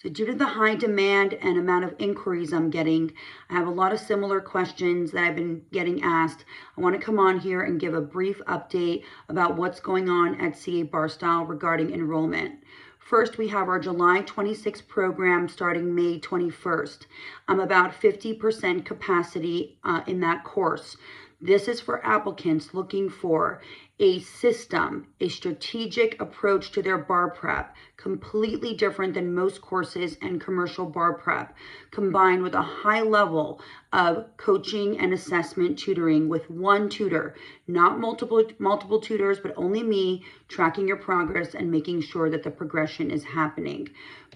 So due to the high demand and amount of inquiries I'm getting, I have a lot of similar questions that I've been getting asked. I want to come on here and give a brief update about what's going on at CA Barstow regarding enrollment. First, we have our July 26th program starting May 21st. I'm about 50% capacity in that course. This is for applicants looking for a system, a strategic approach to their bar prep, completely different than most courses and commercial bar prep, combined with a high level of coaching and assessment tutoring with one tutor, not multiple tutors, but only me tracking your progress and making sure that the progression is happening.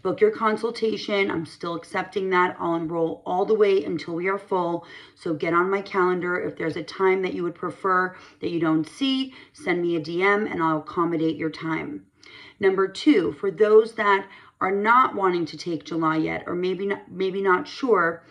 Book your consultation. I'm still accepting that. I'll enroll all the way until we are full. So get on my calendar. If there's a time that you would prefer that you don't see, send me a DM and I'll accommodate your time. Number two, for those that are not wanting to take July yet, or maybe not sure,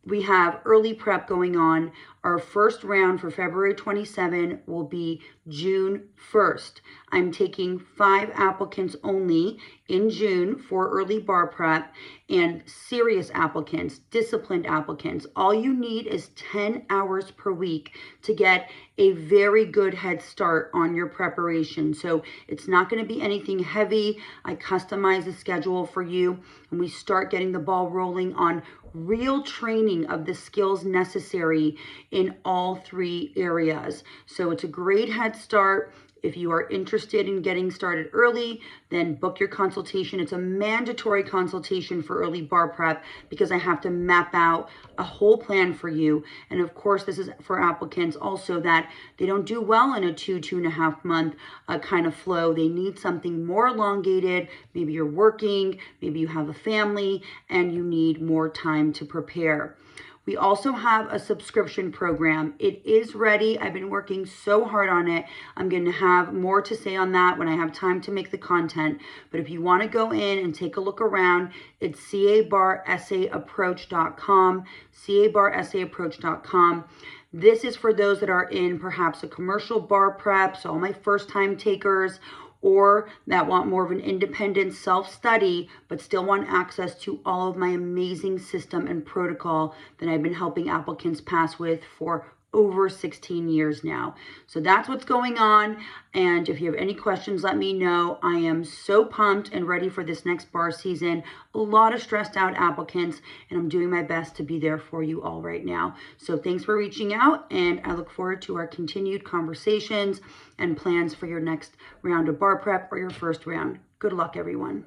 we have early prep going on. Our first round for February 27 will be June 1st. I'm taking 5 applicants only in June for early bar prep, and serious applicants, disciplined applicants. All you need is 10 hours per week to get a very good head start on your preparation. So it's not going to be anything heavy. I customize the schedule for you, and we start getting the ball rolling on real training of the skills necessary in all 3 areas. So it's a great head start. If you are interested in getting started early, then book your consultation. It's a mandatory consultation for early bar prep because I have to map out a whole plan for you. And of course, this is for applicants also that they don't do well in a 2.5 month kind of flow. They need something more elongated. Maybe you're working, maybe you have a family, and you need more time to prepare. We also have a subscription program. It is ready. I've been working so hard on it. I'm going to have more to say on that when I have time to make the content. But if you want to go in and take a look around, it's cabarsaapproach.com, cabarsaapproach.com. This is for those that are in perhaps a commercial bar prep, so all my first-time takers, or that want more of an independent self-study, but still want access to all of my amazing system and protocol that I've been helping applicants pass with for over 16 years now. So that's what's going on. And if you have any questions, let me know. I am so pumped and ready for this next bar season. A lot of stressed out applicants, and I'm doing my best to be there for you all right now. So thanks for reaching out, and I look forward to our continued conversations and plans for your next round of bar prep or your first round. Good luck, everyone.